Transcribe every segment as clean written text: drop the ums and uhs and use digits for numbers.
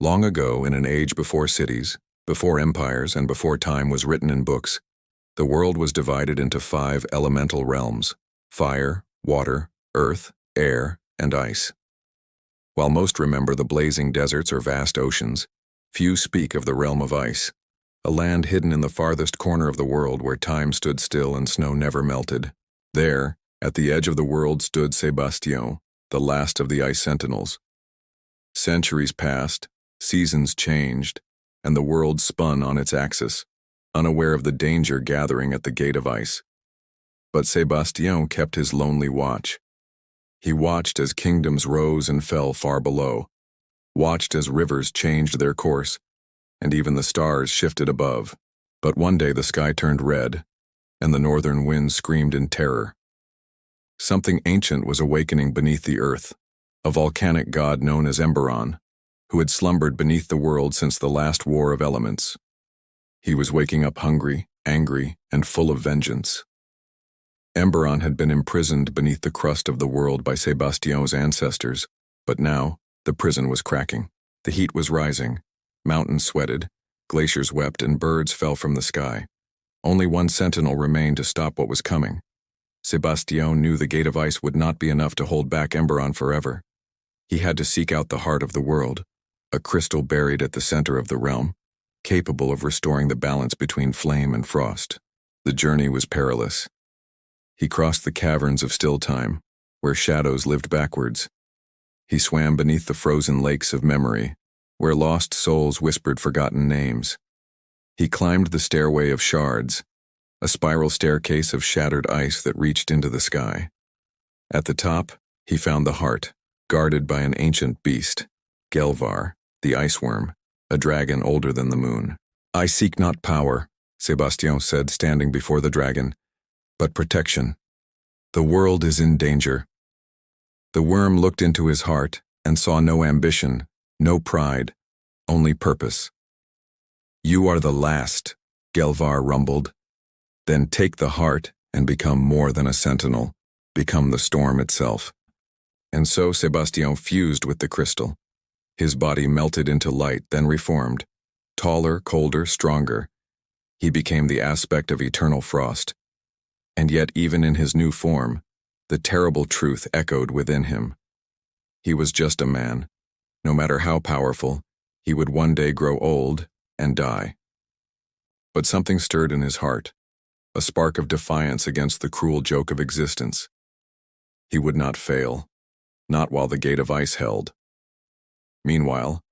Long ago, in an age before cities, before empires, and before time was written in books, the world was divided into 5 elemental realms: fire, water, earth, air, and ice. While most remember the blazing deserts or vast oceans, few speak of the realm of ice, a land hidden in the farthest corner of the world where time stood still and snow never melted. There, at the edge of the world, stood Bastion, the last of the ice sentinels. Centuries passed, seasons changed, and the world spun on its axis, unaware of the danger gathering at the gate of ice. But Bastion kept his lonely watch. He watched as kingdoms rose and fell far below, watched as rivers changed their course, and even the stars shifted above. But one day the sky turned red, and the northern wind screamed in terror. Something ancient was awakening beneath the earth, a volcanic god known as Emberon, who had slumbered beneath the world since the last war of elements. He was waking up hungry, angry, and full of vengeance. Emberon had been imprisoned beneath the crust of the world by Bastion's ancestors, but now the prison was cracking. The heat was rising, mountains sweated, glaciers wept, and birds fell from the sky. Only one sentinel remained to stop what was coming. Bastion knew the gate of ice would not be enough to hold back Emberon forever. He had to seek out the heart of the world, a crystal buried at the center of the realm, capable of restoring the balance between flame and frost. The journey was perilous. He crossed the caverns of still time, where shadows lived backwards. He swam beneath the frozen lakes of memory, where lost souls whispered forgotten names. He climbed the stairway of shards, a spiral staircase of shattered ice that reached into the sky. At the top, he found the heart, guarded by an ancient beast, Gelvar, the ice worm, a dragon older than the moon. "I seek not power," Bastion said, standing before the dragon, "but protection. The world is in danger." The worm looked into his heart and saw no ambition, no pride, only purpose. "You are the last," Gelvar rumbled. "Then take the heart and become more than a sentinel, become the storm itself." And so Bastion fused with the crystal. His body melted into light, then reformed. Taller, colder, stronger. He became the aspect of eternal frost. And yet, even in his new form, the terrible truth echoed within him. He was just a man. No matter how powerful, he would one day grow old and die. But something stirred in his heart, a spark of defiance against the cruel joke of existence. He would not fail, not while the gate of ice held. Meanwhile,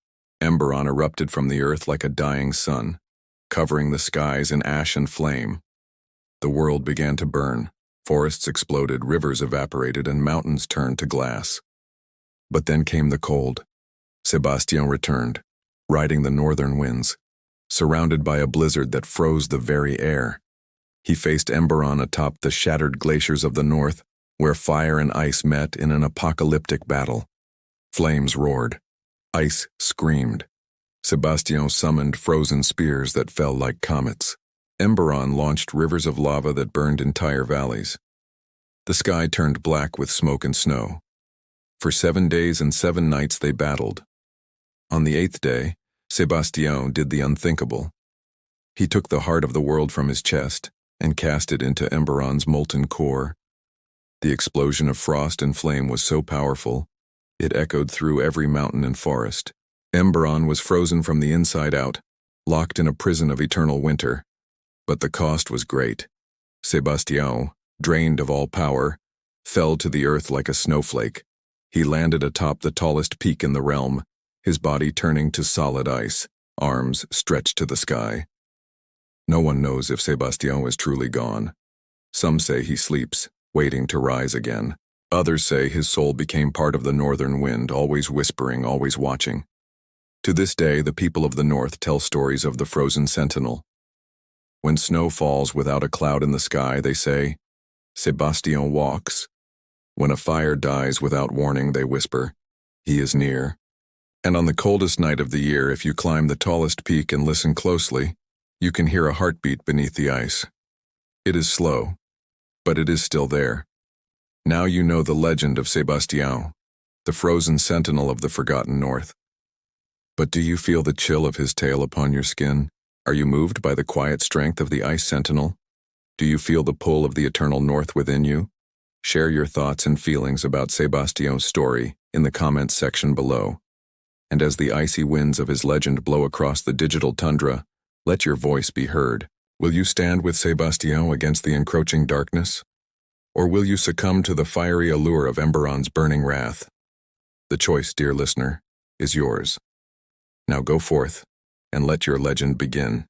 Emberon erupted from the earth like a dying sun, covering the skies in ash and flame. The world began to burn, forests exploded, rivers evaporated, and mountains turned to glass. But then came the cold. Bastion returned, riding the northern winds, surrounded by a blizzard that froze the very air. He faced Emberon atop the shattered glaciers of the north, where fire and ice met in an apocalyptic battle. Flames roared. Ice screamed. Bastion summoned frozen spears that fell like comets. Emberon launched rivers of lava that burned entire valleys. The sky turned black with smoke and snow. For 7 days and 7 nights they battled. On the 8th day, Bastion did the unthinkable. He took the heart of the world from his chest and cast it into Emberon's molten core. The explosion of frost and flame was so powerful, it echoed through every mountain and forest. Emberon was frozen from the inside out, locked in a prison of eternal winter. But the cost was great. Bastion, drained of all power, fell to the earth like a snowflake. He landed atop the tallest peak in the realm, his body turning to solid ice, arms stretched to the sky. No one knows if Bastion is truly gone. Some say he sleeps, waiting to rise again. Others say his soul became part of the northern wind, always whispering, always watching. To this day, the people of the north tell stories of the frozen sentinel. When snow falls without a cloud in the sky, they say, "Bastion walks." When a fire dies without warning, they whisper, "He is near." And on the coldest night of the year, if you climb the tallest peak and listen closely, you can hear a heartbeat beneath the ice. It is slow, but it is still there. Now you know the legend of Bastion, the frozen sentinel of the forgotten north. But do you feel the chill of his tail upon your skin? Are you moved by the quiet strength of the Ice Sentinel? Do you feel the pull of the eternal north within you? Share your thoughts and feelings about Bastion's story in the comments section below. And as the icy winds of his legend blow across the digital tundra, let your voice be heard. Will you stand with Bastion against the encroaching darkness? Or will you succumb to the fiery allure of Emberon's burning wrath? The choice, dear listener, is yours. Now go forth and let your legend begin.